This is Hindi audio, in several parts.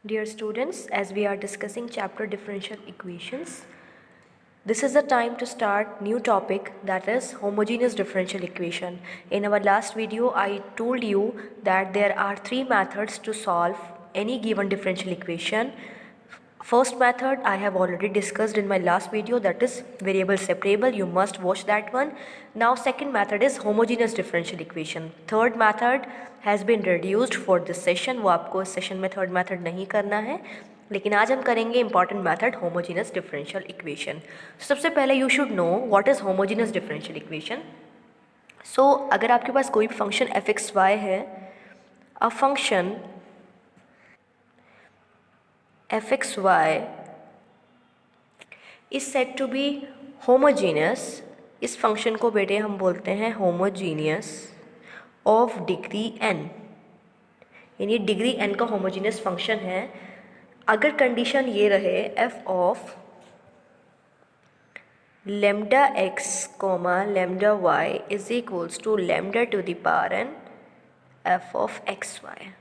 Dear students, as we are discussing chapter differential equations, this is the time to start new topic, that is homogeneous differential equation. In our last video, I told you that there are three methods to solve any given differential equation. First method I have already discussed in my last video, that is variable separable. You must watch that one. Now second method is homogeneous differential equation. Third method has been reduced for this session. वो आपको इस सेशन में थर्ड मेथड नहीं करना है, लेकिन आज हम करेंगे important method homogeneous differential equation. सबसे पहले you should know what is homogeneous differential equation. So अगर आपके पास कोई भी फंक्शन एफ एक्स वाई है, a function f x y is said to be homogeneous. इस फंक्शन को बेटे हम बोलते हैं होमोजीनियस ऑफ डिग्री n, यानी डिग्री n का होमोजीनियस फंक्शन है अगर कंडीशन ये रहे f of lambda x comma lambda y is equals to lambda to the power n f of x y.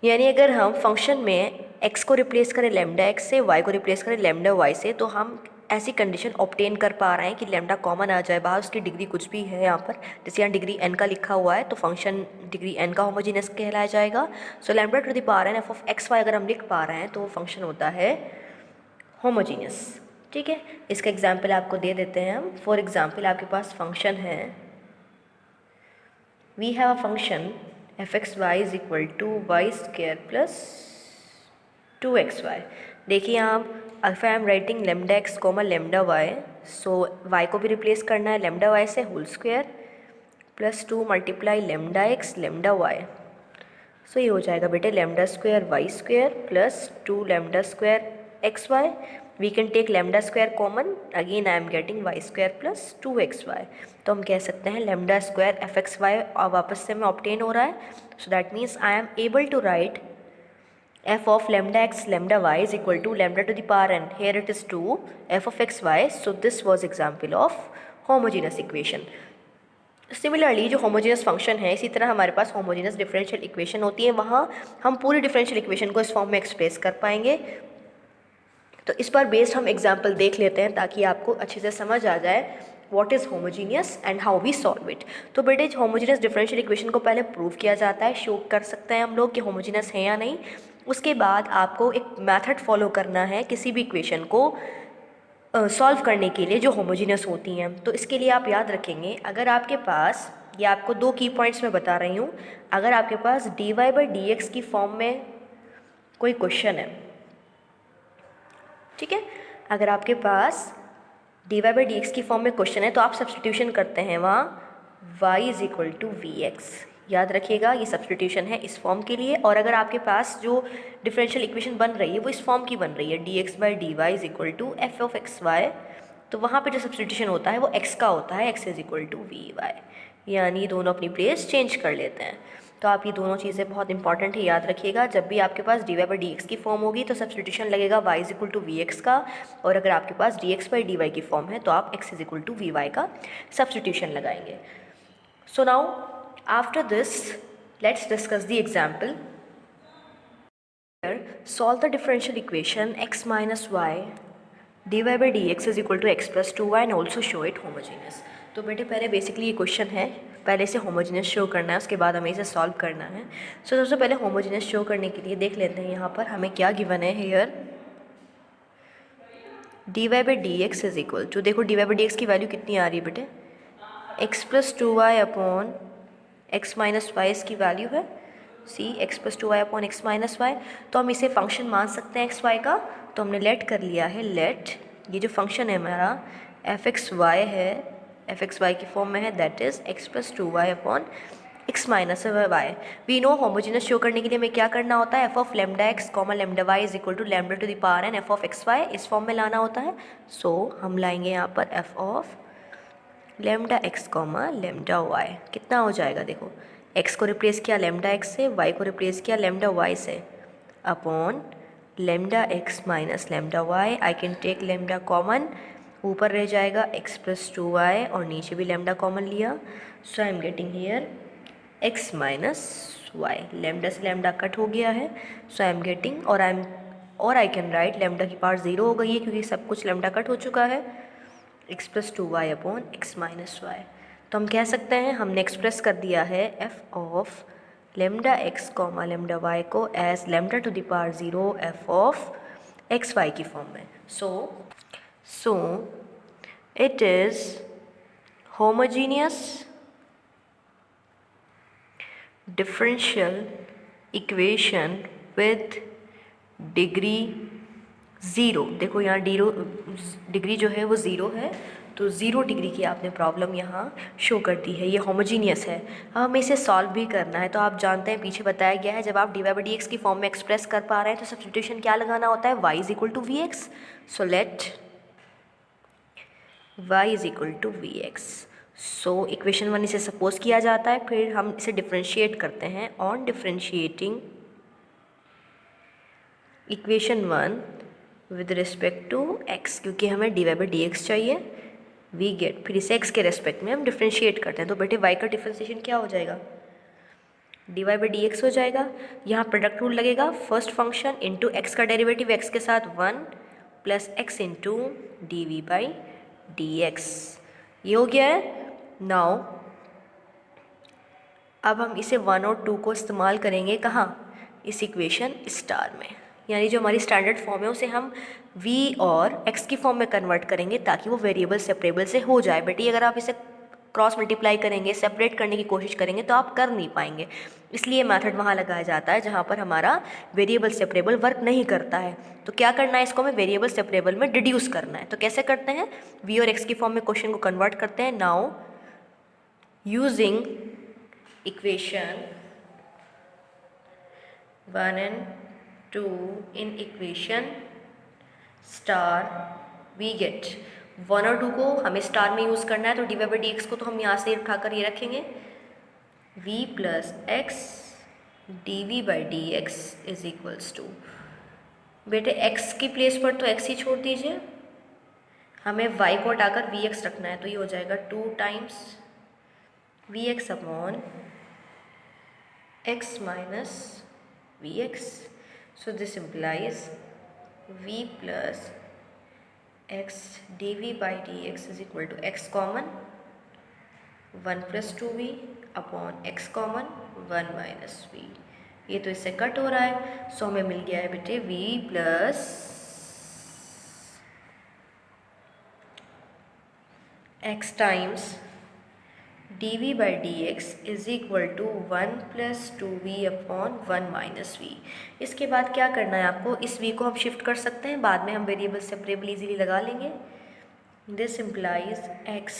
यानी अगर हम फंक्शन में x को रिप्लेस करें lambda x से, y को रिप्लेस करें lambda y से, तो हम ऐसी कंडीशन ऑब्टेन कर पा रहे हैं कि लैम्डा कॉमन आ जाए बाहर, उसकी डिग्री कुछ भी है यहाँ पर, जैसे यहाँ डिग्री n का लिखा हुआ है तो फंक्शन डिग्री n का होमोजीनियस कहलाया जाएगा। So lambda to the power n f of x y अगर हम लिख पा रहे हैं तो वो फंक्शन होता है होमोजीनियस। ठीक है, इसका एग्जाम्पल आपको दे देते हैं हम। फॉर एग्जाम्पल आपके पास फंक्शन है, we have a function f x y is equal to y square plus 2xy। देखिए आप, if I am writing lambda x comma lambda y, so y को भी रिप्लेस करना है लेमडा वाई से, whole square plus 2 multiply lambda x lambda y. So ये हो जाएगा बेटे lambda square y square plus 2 lambda square x y. We can take lambda square common, again I am getting y square plus 2xy। तो हम कह सकते हैं lambda square f x y और वापस से हमें ऑब्टेन हो रहा है। So that means I am able to write f of lambda x lambda y is equal to lambda to the power n, here it is 2 f of x y. So this was example of homogeneous equation. Similarly जो होमोजेनियस फंक्शन है, इसी तरह हमारे पास होमोजेनियस डिफरेंशियल इक्वेशन होती है, वहाँ हम पूरी डिफरेंशियल इक्वेशन को इस फॉर्म में एक्सप्रेस कर पाएंगे। तो इस पर बेस्ड हम एग्जाम्पल देख लेते हैं ताकि आपको अच्छे से समझ आ जाए what is homogeneous and how we solve it. तो बेटे होमोजीनियस डिफरेंशियल इक्वेशन को पहले प्रूव किया जाता है, शो कर सकते हैं हम लोग कि होमोजीनियस है या नहीं। उसके बाद आपको एक मेथड फॉलो करना है किसी भी इक्वेशन को सॉल्व करने के लिए जो होमोजीनियस होती हैं। तो इसके लिए आप याद रखेंगे, अगर आपके पास, ये आपको दो की पॉइंट्स में बता रही हूँ, अगर आपके पास dy बाई डी एक्स की फॉर्म में कोई क्वेश्चन है, ठीक है, अगर आपके पास dy बाई डी एक्स की फॉर्म में क्वेश्चन है तो आप सब्सटीट्यूशन करते हैं वहाँ y is equal to v x. याद रखिएगा ये सब्सटीट्यूशन है इस फॉर्म के लिए। और अगर आपके पास जो डिफरेंशियल इक्वेशन बन रही है वो इस फॉर्म की बन रही है, d x by d y is equal to f of x y, तो वहाँ पे जो सब्सटीट्यूशन होता है वो x का होता है, x is equal to v y, यानी दोनों अपनी प्लेस चेंज कर लेते हैं। तो आप ये दोनों चीज़ें बहुत इंपॉर्टेंट है, याद रखिएगा। जब भी आपके पास d y by d x की फॉर्म होगी तो सब्सटीट्यूशन लगेगा y is equal to v x का, और अगर आपके पास d x by d y की फॉर्म है तो आप x is equal to v y का सब्सटीट्यूशन लगाएंगे। So now after this let's discuss the example. Solve the differential equation x minus y dy by dx is equal to x plus 2y and also show it homogeneous। तो बेटे पहले बेसिकली ये क्वेश्चन है, पहले इसे होमोजीनियस शो करना है, उसके बाद हमें इसे सॉल्व करना है। सो सबसे पहले होमोजीनियस शो करने के लिए देख लेते हैं यहाँ पर हमें क्या गिवन है। Here d y by d x is equal to, देखो d y by d x की वैल्यू कितनी आ रही है बेटे, x plus 2y upon x minus y इसकी वैल्यू है, see x plus 2y upon x minus y. तो हम इसे फंक्शन मान सकते हैं एक्स वाई का, तो हमने लेट कर लिया है, लेट ये जो फंक्शन है हमारा एफ एक्स वाई है, एफ एक्स वाई की फॉर्म में है, that is x plus 2y upon x minus y. We know homogeneous show करने के लिए हमें क्या करना होता है, f of lambda x comma lambda y is equal to lambda to the power n f of x y, इस फॉर्म में लाना होता है। सो हम लाएंगे यहाँ पर f of lambda x comma lambda y, कितना हो जाएगा, देखो x को रिप्लेस किया लेमडा x से, y को रिप्लेस किया लेमडा y से, upon lambda x minus lambda y। I can take lambda common, ऊपर रह जाएगा x प्लस 2y और नीचे भी लेमडा कॉमन लिया। So I am getting here x minus y, lambda से लेमडा कट हो गया है, सो आई एम गेटिंग और आई कैन राइट लेमडा की पावर ज़ीरो हो गई है क्योंकि सब कुछ लेमडा कट हो चुका है, x plus two y upon x minus y. तो हम कह सकते हैं हमने एक्सप्रेस कर दिया है f of lambda x comma lambda y को as lambda to the power zero f of x y की फॉर्म में। So it is homogeneous differential equation with degree zero. देखो यहाँ डिग्री जो है वो ज़ीरो है, तो ज़ीरो डिग्री की आपने प्रॉब्लम यहाँ शो कर दी है, ये होमोजीनियस है। अब हमें इसे सॉल्व भी करना है। तो आप जानते हैं पीछे बताया गया है जब आप d y by d x की फॉर्म में एक्सप्रेस कर पा रहे हैं तो सब्स्टिट्यूशन क्या लगाना होता है, y is equal to v x. So let y is equal to v x. So equation one इसे सपोज किया जाता है, फिर हम इसे डिफ्रेंशिएट करते हैं। On differentiating equation one with respect to x, क्योंकि हमें d y by d x चाहिए, वी गेट, फिर इसे x के रेस्पेक्ट में हम डिफ्रेंशिएट करते हैं। तो बेटे y का डिफ्रेंशिएशन क्या हो जाएगा, d y by d x हो जाएगा। यहाँ प्रोडक्ट रूल लगेगा, फर्स्ट फंक्शन इंटू एक्स का डेरिवेटिव x के साथ 1 plus x into d v by d x, ये हो गया है। नाउ अब हम इसे 1 और 2 को इस्तेमाल करेंगे कहाँ, इस इक्वेशन स्टार में, यानी जो हमारी स्टैंडर्ड फॉर्म है उसे हम v और x की फॉर्म में कन्वर्ट करेंगे ताकि वो वेरिएबल सेपरेबल से हो जाए। बेटी अगर आप इसे क्रॉस मल्टीप्लाई करेंगे, सेपरेट करने की कोशिश करेंगे तो आप कर नहीं पाएंगे, इसलिए मेथड वहाँ लगाया जाता है जहाँ पर हमारा वेरिएबल सेपरेबल वर्क नहीं करता है। तो क्या करना है, इसको हमें वेरिएबल सेपरेबल में डिड्यूस करना है। तो कैसे करते हैं, v और x की फॉर्म में क्वेश्चन को कन्वर्ट करते हैं। Now using equation 1 and 2 in equation star v get 1 और 2 को हमें स्टार में यूज़ करना है, तो d y by d x को तो हम यहाँ से उठाकर ये रखेंगे, v plus x d v by d x is equals to, बेटे x की प्लेस पर तो x ही छोड़ दीजिए, हमें y को हटाकर वी एक्स रखना है, तो ये हो जाएगा 2 times v x upon x minus v x. So this implies v plus x d v by d x is equal to x common 1 plus two v upon x common 1 minus v, ये तो इससे कट हो रहा है। सो हमें मिल गया है बेटे v plus x times d v by d x is equal to 1 plus two v upon 1 minus v. इसके बाद क्या करना है आपको, इस v को हम शिफ्ट कर सकते हैं, बाद में हम वेरिएबल सेपरेबल इजीली लगा लेंगे। This implies x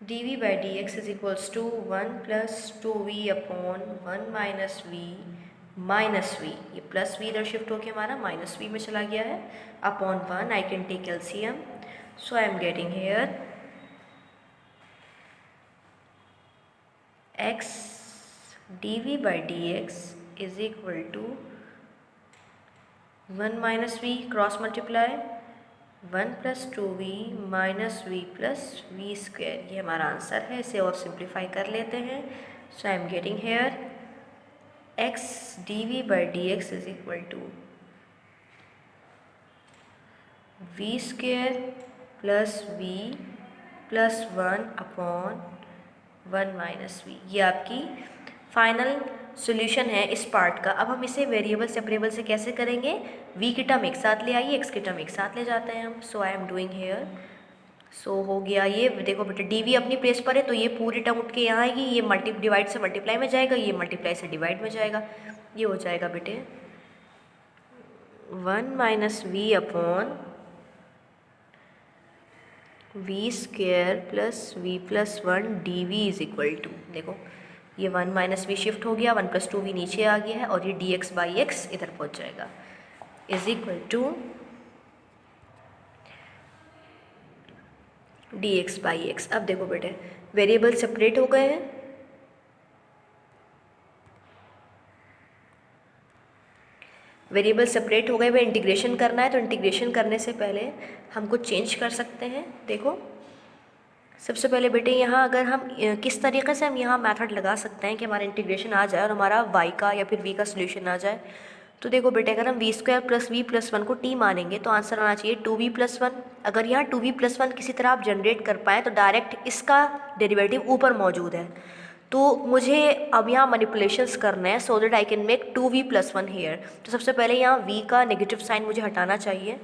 d v by d x is equals to 1 plus two v upon 1 minus v, ये प्लस वी इधर शिफ्ट होकर हमारा माइनस वी में चला गया है, upon 1 I can take LCM, so I am getting here x d v by d x is equal to 1 minus v, cross multiply 1 plus two v minus v plus v square, ये हमारा आंसर है। इसे और सिंप्लीफाई कर लेते हैं। So I am getting here x d v by d x is equal to v square plus v plus 1 upon 1 minus v, ये आपकी फाइनल सॉल्यूशन है इस पार्ट का। अब हम इसे वेरिएबल सेपरेबल से कैसे करेंगे, v की टर्म एक साथ ले आइए, x की टर्म एक साथ ले जाते हैं हम। सो आई एम डूइंग हेयर, सो हो गया ये, देखो बेटे डी अपनी प्लेस पर है तो ये पूरी टर्म उठ के यहाँ आएगी, ये डिवाइड से मल्टीप्लाई में जाएगा, ये मल्टीप्लाई से डिवाइड में जाएगा, ये हो जाएगा बेटे 1 minus v upon v square plus v plus 1 d v is equal to, देखो ये 1 माइनस वी शिफ्ट हो गया, 1 प्लस टू वी नीचे आ गया है और ये डी एक्स बाई एक्स इधर पहुंच जाएगा, is equal to d x by x. अब देखो बेटे वेरिएबल सेपरेट हो गए हैं, वेरिएबल सेपरेट हो गए, वे इंटीग्रेशन करना है, तो इंटीग्रेशन करने से पहले हम कुछ चेंज कर सकते हैं। देखो सबसे पहले बेटे यहाँ अगर हम किस तरीके से हम यहाँ मेथड लगा सकते हैं कि हमारा इंटीग्रेशन आ जाए और हमारा y का या फिर v का सोल्यूशन आ जाए। तो देखो बेटे, अगर हम v² + v+1 को t मानेंगे तो आंसर आना चाहिए 2v+1। अगर यहाँ 2v+1 किसी तरह आप जनरेट कर पाएँ तो डायरेक्ट इसका डेरिवेटिव ऊपर मौजूद है। तो मुझे अब यहाँ मैनिपुलेशंस करने हैं so that I can make 2v+1 here. तो सबसे पहले यहाँ v का नेगेटिव साइन मुझे हटाना चाहिए।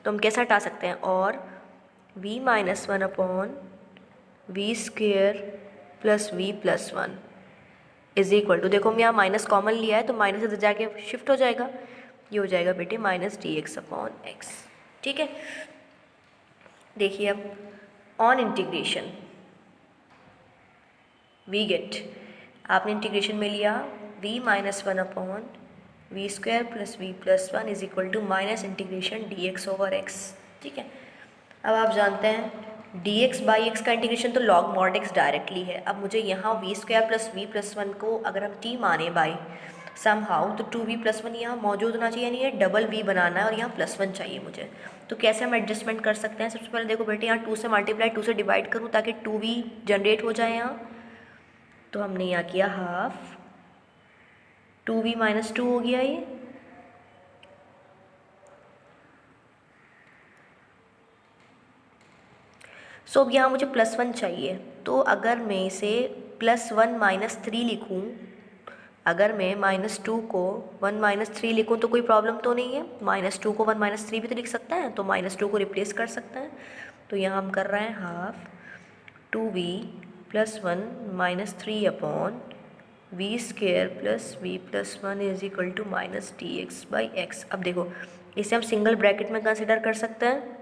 तो हम कैसे हटा सकते हैं, और v-1 v² + v+1 is equal to, देखो हम यहाँ माइनस कॉमन लिया है तो माइनस इधर जाके शिफ्ट हो जाएगा, ये हो जाएगा बेटे -dx/x। ठीक है, देखिए अब ऑन इंटीग्रेशन वी गेट, आपने इंटीग्रेशन में लिया v-1 v² + v+1 is equal to -integration dx/x। ठीक है, अब आप जानते हैं dx/x का इंटीग्रेशन तो log mod x डायरेक्टली है। अब मुझे यहाँ v² + v+1 को अगर हम t माने बाई समहाउ तो 2v+1 यहाँ मौजूद होना चाहिए, यानी ये डबल v बनाना है और यहाँ +1 चाहिए मुझे। तो कैसे हम एडजस्टमेंट कर सकते हैं, सबसे पहले देखो बेटे यहाँ 2 से मल्टीप्लाई 2 से डिवाइड करूँ ताकि 2v जनरेट हो जाए यहाँ। तो हमने यहाँ किया हाफ 2v - 2 हो गया ये, सो अब यहाँ मुझे +1 चाहिए। तो अगर मैं इसे +1 - 3 लिखूँ, अगर मैं -2 को 1 - 3 लिखूँ तो कोई प्रॉब्लम तो नहीं है। -2 को 1 - 3 भी तो लिख सकते हैं, तो -2 को रिप्लेस कर सकते हैं। तो यहाँ हम कर रहे हैं half 2v + 1 - 3 upon v² + v+1 is equal to -dx/x। अब देखो इसे हम सिंगल ब्रैकेट में कंसिडर कर सकते हैं,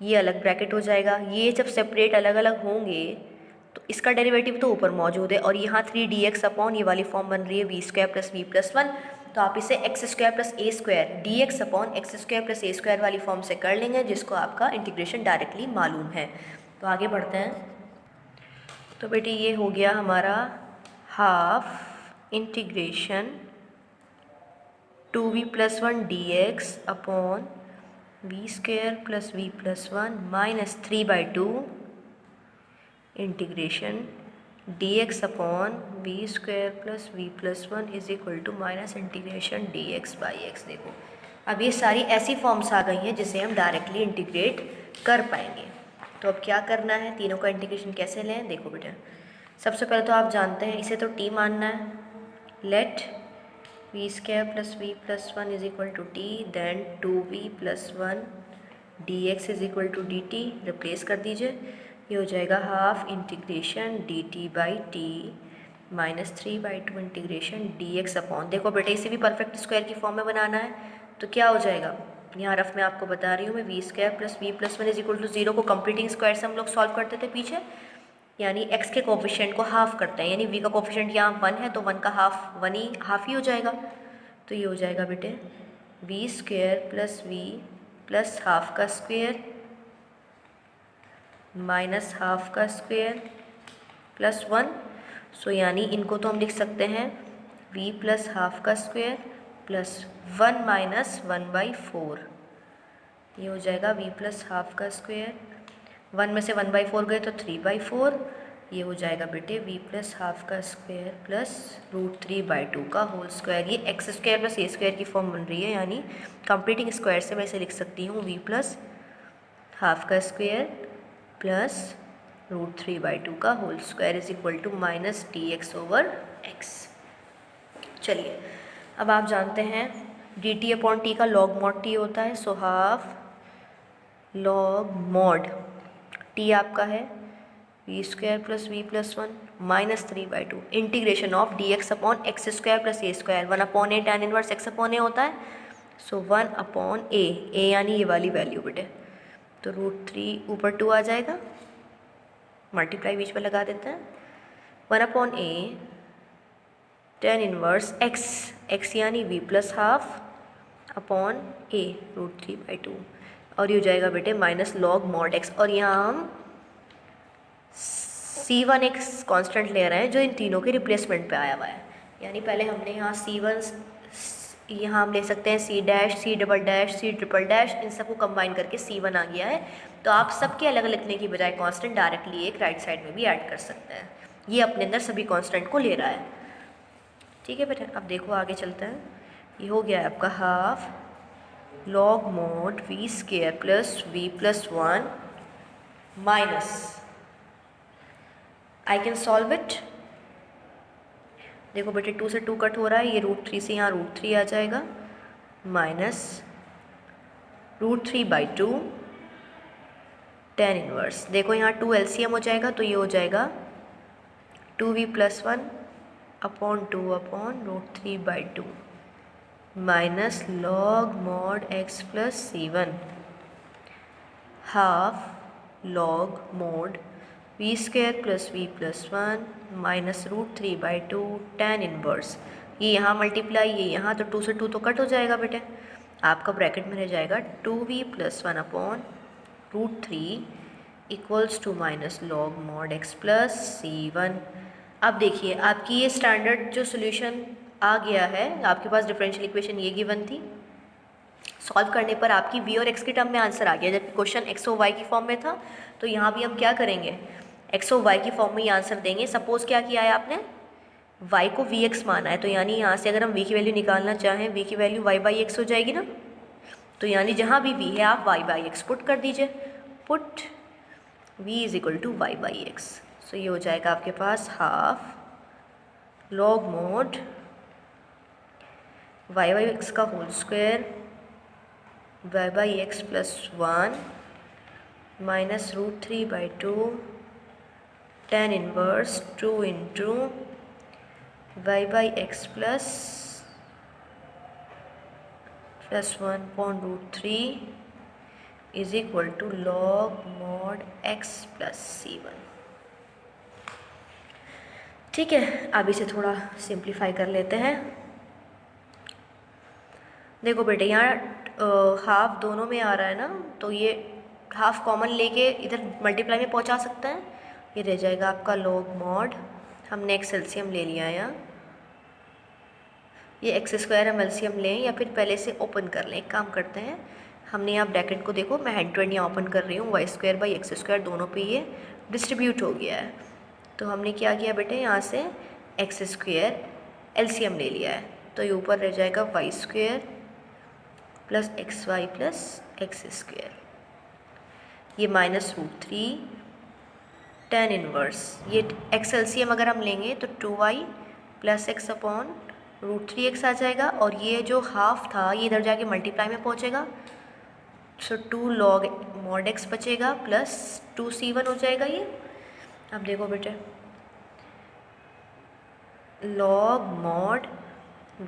ये अलग ब्रैकेट हो जाएगा। ये जब सेपरेट अलग अलग होंगे तो इसका डेरिवेटिव तो ऊपर मौजूद है और यहाँ 3dx/ ये वाली फॉर्म बन रही है v² + v+1। तो आप इसे x² + a² dx/x² + a² वाली फॉर्म से कर लेंगे, जिसको आपका इंटीग्रेशन डायरेक्टली मालूम है। तो आगे बढ़ते हैं। तो बेटे ये हो गया हमारा half integration 2v+1 dx/v² + v+1 -3/2 integration dx/v² + v+1 is equal to integration dx/x। देखो अब ये सारी ऐसी फॉर्म्स आ गई हैं जिसे हम डायरेक्टली इंटीग्रेट कर पाएंगे। तो अब क्या करना है, तीनों का इंटीग्रेशन कैसे लें। देखो बेटा, सबसे पहले तो आप जानते हैं इसे तो t मानना है। Let v² + v+1 is equal to t, then 2v+1 dx is equal to dt, replace कर दीजिए, ये हो जाएगा half integration dt/t -3/2 integration dx/। देखो बेटे इसे भी परफेक्ट स्क्वायर की फॉर्म में बनाना है, तो क्या हो जाएगा, यहाँ रफ में आपको बता रही हूँ मैं, v² + v+1 is equal to 0 को कंप्लीटिंग स्क्वायर से हम लोग सॉल्व करते थे पीछे, यानी x के कोफिशिएंट को हाफ करते हैं, यानी v का कोफिशिएंट यहाँ 1 है तो 1 का हाफ ही हो जाएगा। तो ये हो जाएगा बेटे v² + v + हाफ का स्क्वायर माइनस हाफ का स्क्वायर +1। सो यानी इनको तो हम लिख सकते हैं v + हाफ का स्क्वायर +1 - 1/4। ये हो जाएगा v + हाफ का स्क्वायर, 1 में से 1/4 गए तो 3/4। ये हो जाएगा बेटे v + हाफ का स्क्वायर √3/2 का होल स्क्वायर। ये x² + a² की फॉर्म बन रही है, यानी कंप्लीटिंग स्क्वायर से मैं इसे लिख सकती हूँ v + हाफ का स्क्वायर √3/2 का whole square is equal to -dx/x। चलिए अब आप जानते हैं dt/t का log mod t होता है, so half log mod t आपका है v² + v+1 -3/2 integration of dx/x² + a², 1/a tan inverse x/a होता है, सो 1/a, यानी ये वाली वैल्यू बेटे, तो √3 ऊपर 2 आ जाएगा, मल्टीप्लाई बीच में लगा देते हैं, 1/a tan इनवर्स x यानी v + हाफ अपॉन a √3/2, और ये हो जाएगा बेटे -log mod x। और यहाँ हम c1 एक कांस्टेंट ले रहे हैं जो इन तीनों के रिप्लेसमेंट पे आया हुआ है, यानी पहले हमने यहाँ c1 यहाँ हम ले सकते हैं C dash, C double dash, C triple dash, इन सबको कंबाइन करके C1 आ गया है। तो आप सबके अलग अलग लिखने की बजाय कांस्टेंट डायरेक्टली एक राइट साइड में भी ऐड कर सकते हैं। ये अपने अंदर सभी कांस्टेंट को ले रहा है। ठीक है बेटा, अब देखो आगे चलते हैं। ये हो गया है आपका half log mod v square plus v plus 1 minus, I can solve it. देखो बेटे 2 से 2 कट हो रहा है, ये √3 से यहाँ √3 आ जाएगा, माइनस √3/2 tan इनवर्स। देखो यहाँ 2 LCM हो जाएगा तो ये हो जाएगा 2v + 1 upon 2 upon √3/2 minus log mod x + c1 half log mod v square plus v plus 1 minus √3/2 tan inverse. ये यहाँ मल्टीप्लाई, ये यहाँ, तो 2 से 2 तो कट हो जाएगा बेटे। आपका ब्रैकेट में रह जाएगा 2v + 1 upon √3 equals to minus log mod x plus c1। अब देखिए आपकी ये स्टैंडर्ड जो सोल्यूशन आ गया है, आपके पास डिफरेंशियल इक्वेशन ये गिवन थी, सॉल्व करने पर आपकी v और x के टर्म में आंसर आ गया। जबकि क्वेश्चन x और y की फॉर्म में था, तो यहाँ भी हम क्या करेंगे, x और y की फॉर्म में ही आंसर देंगे। सपोज क्या किया है आपने, y को vx माना है, तो यानी यहाँ से अगर हम v की वैल्यू निकालना चाहें, v की वैल्यू y/x हो जाएगी ना। तो यानी जहाँ भी v है आप y/x पुट कर दीजिए, पुट v = y/x। सो ये हो जाएगा आपके पास हाफ log mod y/x का whole square y/x + 1 minus √3/2 tan inverse 2 into y/x plus 1 upon √3 is equal to log mod x plus c1। ठीक है, अब इसे थोड़ा सिंप्लीफाई कर लेते हैं। देखो बेटे यहाँ हाफ दोनों में आ रहा है ना, तो ये हाफ कॉमन लेके इधर मल्टीप्लाई में पहुँचा सकते हैं। ये रह जाएगा आपका log mod, हमने x एलसीएम ले लिया है यहाँ, ये x² हम एलसीएम लें या फिर पहले से ओपन कर लें। एक काम करते हैं, हमने यहाँ ब्रैकेट को देखो, मैं हैंड टू हैंड यहाँ ओपन कर रही हूँ, y² / x² दोनों पे ये डिस्ट्रीब्यूट हो गया है। तो हमने क्या किया बेटे, यहाँ से x² एलसीएम ले लिया है, तो ये ऊपर रह जाएगा y² plus xy plus x², ये माइनस √3 tan इनवर्स, ये x एलसीएम अगर हम लेंगे तो 2y plus x upon √3x आ जाएगा, और ये जो हाफ था ये इधर जाके मल्टीप्लाई में पहुँचेगा, सो 2 log mod x बचेगा प्लस 2c1 हो जाएगा ये। अब देखो बेटे log mod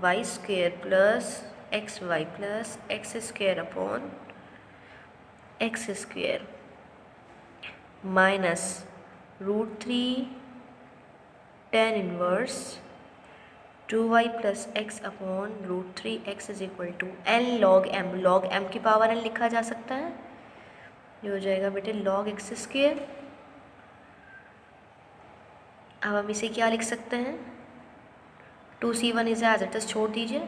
y² plus xy plus x² upon x² minus √3 tan inverse 2y plus x upon √3x is equal to n log m, log m की पावर n लिखा जा सकता है। ये हो जाएगा बेटे log x²। अब हम इसे क्या लिख सकते हैं, 2c1 इसे एज इट इज छोड़ दीजिए।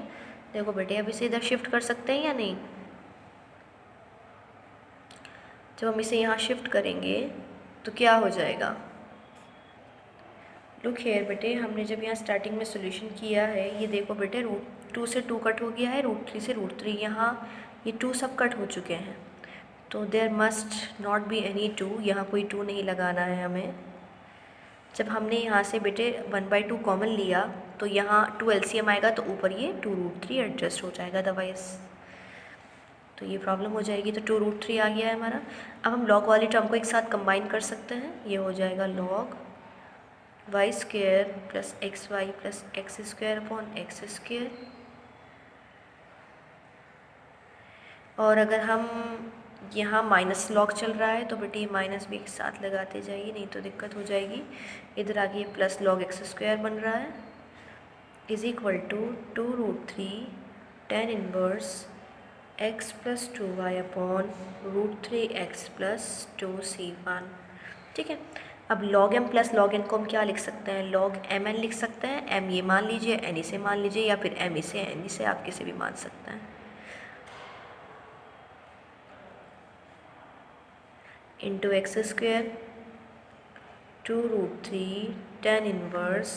देखो बेटे अब इसे इधर शिफ्ट कर सकते हैं या नहीं, जब हम इसे यहाँ शिफ्ट करेंगे तो क्या हो जाएगा, लुक हियर बेटे, हमने जब यहाँ स्टार्टिंग में सॉल्यूशन किया है, ये देखो बेटे √2 से 2 कट हो गया है, √3 से √3, यहाँ ये 2 सब कट हो चुके हैं, तो there must not be any 2, यहाँ कोई 2 नहीं लगाना है हमें। जब हमने यहाँ से बेटे 1/2 कॉमन लिया तो यहाँ 2 LCM आएगा, तो ऊपर ये 2√3 एडजस्ट हो जाएगा, अदरवाइज तो ये प्रॉब्लम हो जाएगी। तो 2√3 आ गया है हमारा। अब हम लॉग वाली टर्म को एक साथ कंबाइन कर सकते हैं, ये हो जाएगा log y² plus xy plus x² upon x²। और अगर हम यहाँ माइनस लॉग चल रहा है तो बेटे ये माइनस भी एक साथ लगाते जाइए, नहीं तो दिक्कत हो जाएगी। इधर आगे प्लस log x² बन रहा है, is equal to 2√3 tan inverse x plus 2y upon √3x plus 2c1। ठीक है, अब log m plus log n को हम क्या लिख सकते हैं, log mn लिख सकते हैं। सकते हैं, m ये मान लीजिए, n इसे मान लीजिए, या फिर m इसे n इसे आप किसे भी मान सकते हैं। Into x square 2√3 tan inverse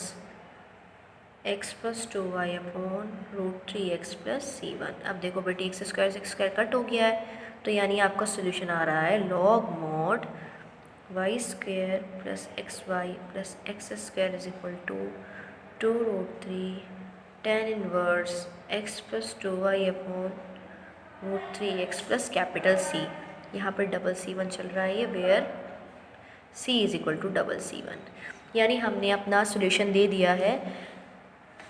x plus 2y upon √3x plus c1। अब देखो बेटी एक्स स्क्वायर कट हो गया है, तो यानी आपका सोल्यूशन आ रहा है log mod y square plus x y plus x square is equal to 2√3 tan inverse x plus 2y upon √3x प्लस कैपिटल C। यहाँ पर डबल C1 चल रहा है, ये where C is equal to double C1। यानी हमने अपना सोल्यूशन दे दिया है।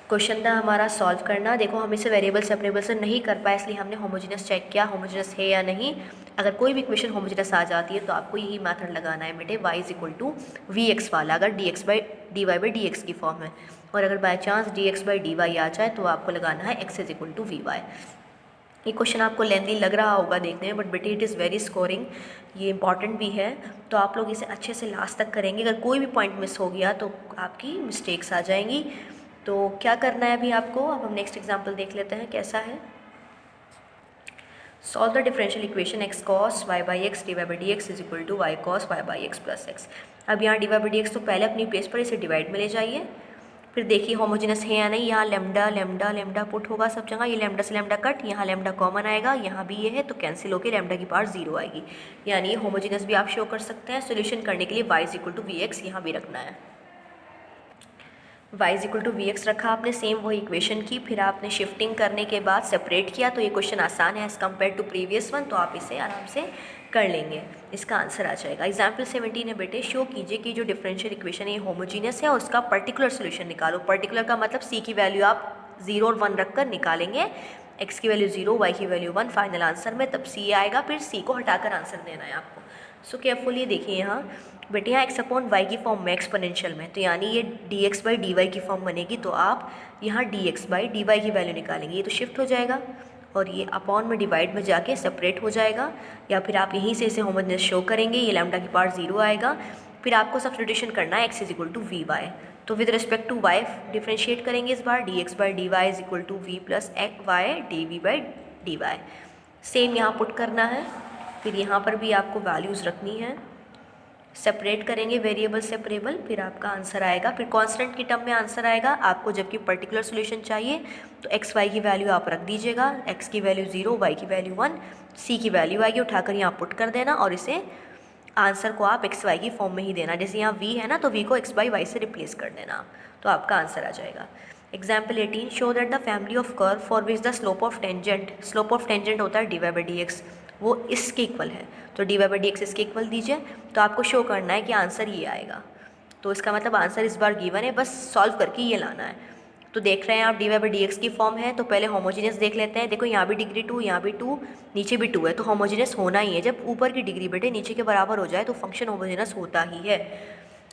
क्वेश्चन था हमारा सॉल्व करना। देखो हम इसे वेरिएबल सेपरेबल से नहीं कर पाए, इसलिए हमने होमोजेनस चेक किया होमोजेनस है या नहीं। अगर कोई भी इक्वेशन होमोजेनस आ जाती है तो आपको यही मेथड लगाना है बेटे, y is equal to v x वाला, अगर dx by d y by d x की फॉर्म है। और अगर by chance dx by d y आ जाए तो आपको लगाना है x is equal to v y. ये क्वेश्चन आपको लेंथी लग रहा होगा देखने में, बट बेटे इट इज़ वेरी स्कोरिंग, ये इंपॉर्टेंट भी है। तो आप लोग इसे अच्छे से लास्ट तक करेंगे। अगर कोई भी पॉइंट मिस हो गया तो आपकी मिस्टेक्स आ जाएंगी। तो क्या करना है अभी आपको, अब हम नेक्स्ट एग्जांपल देख लेते हैं कैसा है। Solve the differential equation x cos y by x d y by d x is equal to y cos y by x plus x. अब यहाँ d y by d x तो पहले अपनी प्लेस पर इसे डिवाइड में ले जाइए, फिर देखिए होमोजेनस है या नहीं। यहाँ लेमडा लेमडा लेमडा पुट होगा सब जगह, ये लेमडा से लेमडा कट, यहाँ लेमडा कॉमन आएगा, यहाँ भी ये है तो कैंसिल होकर लेमडा की पावर 0 आएगी। यानी ये होमोजेनस भी आप शो कर सकते हैं। सोल्यूशन करने के लिए y is equal to v x यहाँ भी रखना है। y is equal to v x रखा आपने, सेम वही इक्वेशन की, फिर आपने शिफ्टिंग करने के बाद सेपरेट किया, तो ये क्वेश्चन आसान है as compare to previous one, तो आप इसे आराम से कर लेंगे, इसका आंसर आ जाएगा। एग्जाम्पल 17 है बेटे, शो कीजिए कि जो डिफरेंशियल इक्वेशन है ये होमोजीनियस है और उसका पर्टिकुलर सोल्यूशन निकालो। पर्टिकुलर का मतलब c की वैल्यू आप 0 और 1 रख कर निकालेंगे, x की वैल्यू 0, y की वैल्यू 1 फाइनल आंसर में, तब c आएगा, फिर c को हटाकर आंसर देना है आपको। सो केयरफुली देखिए यहाँ बेटे, यहाँ x अपॉन वाई की फॉर्म में एक्सपोनेंशियल में, तो यानी ये dx बाई डी वाई की फॉर्म बनेगी, तो आप यहाँ dx बाई डी वाई की वैल्यू निकालेंगे, ये तो शिफ्ट हो जाएगा और ये अपॉन में डिवाइड में जाके सेपरेट हो जाएगा, या फिर आप यहीं से इसे होमोजेनस शो करेंगे, ये लैम्डा की पावर 0 आएगा। फिर आपको सब्स्टिट्यूशन करना है x is equal to v y, तो with respect to y differentiate करेंगे इस बार, dx by d y is equal to v plus y d v by d y. Same यहाँ पुट करना है, फिर यहाँ पर भी आपको वैल्यूज़ रखनी है, सेपरेट करेंगे वेरिएबल सेपरेबल, फिर आपका आंसर आएगा। फिर कांस्टेंट की टर्म में आंसर आएगा आपको, जबकि पर्टिकुलर सॉल्यूशन चाहिए तो एक्स वाई की वैल्यू आप रख दीजिएगा, एक्स की वैल्यू 0, वाई की वैल्यू 1, सी की वैल्यू आएगी, उठाकर यहाँ पुट कर देना और इसे आंसर को आप एक्स वाई की फॉर्म में ही देना। जैसे यहाँ वी है ना, तो वी को एक्स बाई वाई से रिप्लेस कर देना, तो आपका आंसर आ जाएगा। Example 18, show that the family of curve for which the slope of tangent होता है d y by d x, वो इसके इक्वल है, तो d y by d x इसके इक्वल दीजिए। तो आपको शो करना है कि आंसर ये आएगा, तो इसका मतलब आंसर इस बार गिवन है, बस सॉल्व करके ये लाना है। तो देख रहे हैं आप d y by d x की फॉर्म है, तो पहले होमोजीनियस देख लेते हैं। देखो यहाँ भी डिग्री 2, यहाँ भी 2, नीचे भी 2 है, तो होमोजीनियस होना ही है। जब ऊपर की डिग्री बेटे नीचे के बराबर हो जाए तो फंक्शन होमोजीनियस होता ही है।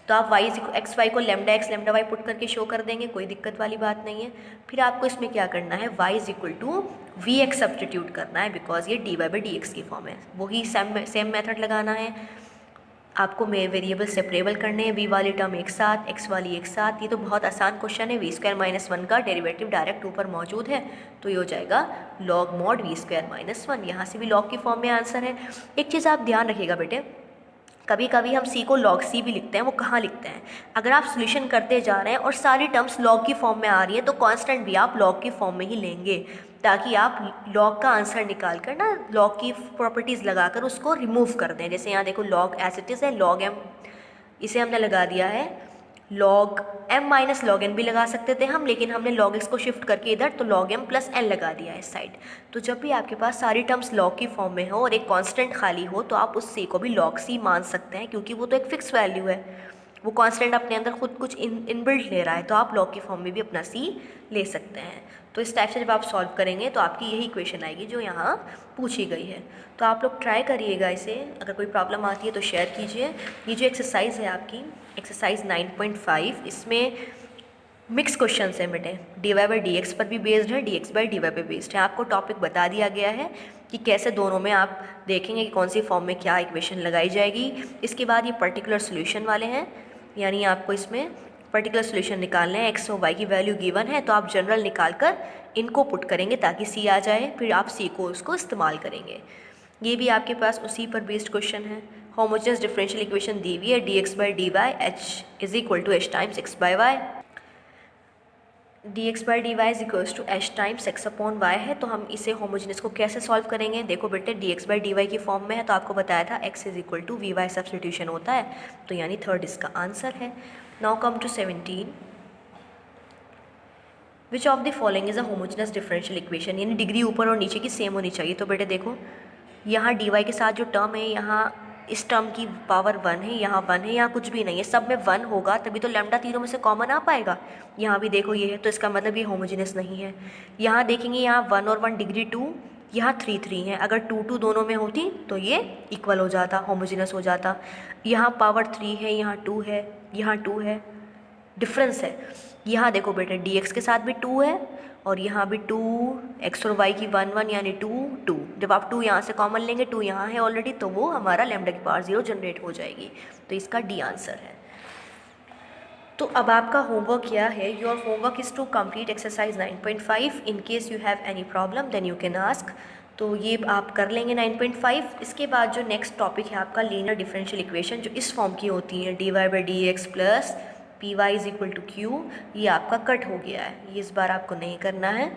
तो आप एक्स वाई को lambda x lambda y put करके शो कर देंगे, कोई दिक्कत वाली बात नहीं है। फिर आपको इसमें क्या करना है, y is equal to v x substitute करना है, बिकॉज ये d y by d x की फॉर्म है। वही सेम मेथड लगाना है आपको, वेरिएबल सेपरेबल करने हैं, v वाली टर्म एक साथ, x वाली एक साथ। ये तो बहुत आसान क्वेश्चन है, वी स्क्वायर माइनस 1 का डेरिवेटिव डायरेक्ट ऊपर मौजूद है, तो ये हो जाएगा log mod we square minus 1। यहाँ से भी लॉग की फॉर्म में आंसर है। एक चीज़ आप ध्यान रखिएगा बेटे, कभी कभी हम c को log c भी लिखते हैं, वो कहाँ लिखते हैं, अगर आप सोल्यूशन करते जा रहे हैं और सारी टर्म्स log की फॉर्म में आ रही है तो कांस्टेंट भी आप log की फॉर्म में ही लेंगे, ताकि आप log का आंसर निकाल कर ना log की प्रॉपर्टीज़ लगाकर उसको रिमूव कर दें। जैसे यहाँ देखो log एज इट इज़ है, log m इसे हमने लगा दिया है, log m minus log n भी लगा सकते थे हम, लेकिन हमने log x को शिफ्ट करके इधर तो log m प्लस n लगा दिया है इस साइड। तो जब भी आपके पास सारी टर्म्स log की फॉर्म में हो और एक कांस्टेंट खाली हो तो आप उस c को भी log c मान सकते हैं, क्योंकि वो तो एक फिक्स वैल्यू है, वो कांस्टेंट अपने अंदर खुद कुछ इनबिल्ट ले रहा है, तो आप log की फॉर्म में भी अपना c ले सकते हैं। तो इस टाइप से जब आप सॉल्व करेंगे तो आपकी यही इक्वेशन आएगी जो यहाँ पूछी गई है। तो आप लोग ट्राई करिएगा इसे, अगर कोई प्रॉब्लम आती है तो शेयर कीजिए। ये जो एक्सरसाइज है आपकी एक्सरसाइज 9.5, इसमें मिक्स क्वेश्चन है बेटे, d y by d x पर भी बेस्ड है, d x by d y पर बेस्ड है। आपको टॉपिक बता दिया गया है कि कैसे दोनों में आप देखेंगे कि कौन सी फॉर्म में क्या इक्वेशन लगाई जाएगी। इसके बाद ये पर्टिकुलर सोल्यूशन वाले हैं, यानी आपको इसमें पर्टिकुलर सोल्यूशन निकालना है, एक्स और वाई की वैल्यू गिवन है, तो आप जनरल निकाल कर इनको पुट करेंगे ताकि सी आ जाए, फिर आप सी को उसको इस्तेमाल करेंगे। ये भी आपके पास उसी पर बेस्ड क्वेश्चन है। होमोजेनियस डिफरेंशियल इक्वेशन दी हुई है, d x by d y h is equal to h times x by y, d x by d y is equals to h times x upon y है। तो हम इसे होमोजेनियस को कैसे सॉल्व करेंगे? देखो बेटे, d x by d y की फॉर्म में है, तो आपको बताया था x is equal to v y substitution होता है, तो यानी थर्ड इसका आंसर है। Now come to 17, which of the following is a homogeneous differential equation, यानी डिग्री ऊपर और नीचे की सेम होनी चाहिए। तो बेटे देखो, यहाँ डी वाई के साथ जो टर्म है, यहाँ इस टर्म की पावर 1 है, यहाँ 1 है, यहाँ कुछ भी नहीं है, सब में 1 होगा तभी तो लैम्डा तीनों में से कॉमन आ पाएगा। यहाँ भी देखो ये है, तो इसका मतलब ये होमोजेनियस नहीं है। यहाँ देखेंगे, यहाँ 1 और 1 डिग्री 2, यहाँ 3 3 है, अगर 2 2 दोनों में होती तो ये इक्वल हो जाता, होमोजेनियस हो जाता। यहाँ पावर 3 है, यहाँ 2 है, यहाँ 2 है, डिफरेंस है। यहाँ देखो बेटे, डी एक्स के साथ भी 2 है और यहाँ भी 2, एक्स और वाई की 1 1 यानी 2 2। जब आप 2 यहाँ से कॉमन लेंगे, 2 यहाँ है ऑलरेडी, तो वो हमारा लैम्डा की पावर 0 जनरेट हो जाएगी, तो इसका डी आंसर है। तो अब आपका होमवर्क क्या है? Your homework is to complete exercise 9.5। In case you have any problem then you can ask. तो ये आप कर लेंगे 9.5। इसके बाद जो नेक्स्ट टॉपिक है आपका लीनियर डिफरेंशियल इक्वेशन, जो इस फॉर्म की होती है, d y by d x plus p y is equal to q, ये आपका कट हो गया है, ये इस बार आपको नहीं करना है,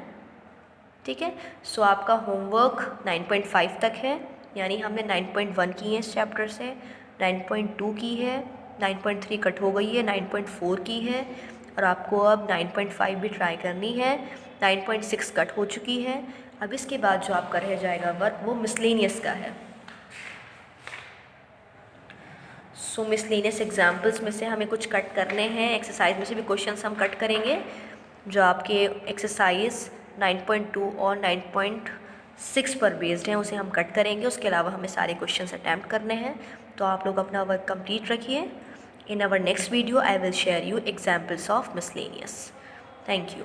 ठीक है। सो आपका होमवर्क 9.5 तक है, यानी हमने 9.1 की है इस चैप्टर से, 9.2 की है, 9.3 कट हो गई है, 9.4 की है, और आपको अब 9.5 भी ट्राई करनी है। 9.6 कट हो चुकी है। अब इसके बाद जो आपका रह जाएगा वर्क, वो मिसलेनियस का है। सो मिसलेनियस एग्जाम्पल्स में से हमें कुछ कट करने हैं, एक्सरसाइज में से भी क्वेश्चंस हम कट करेंगे। जो आपके एक्सरसाइज 9.2 और 9.6 पर बेस्ड हैं, उसे हम कट करेंगे। उसके अलावा हमें सारे क्वेश्चंस अटैम्प्ट करने हैं। तो आप लोग अपना वर्क कंप्लीट रखिए। In our next video I will share you examples of miscellaneous. Thank you.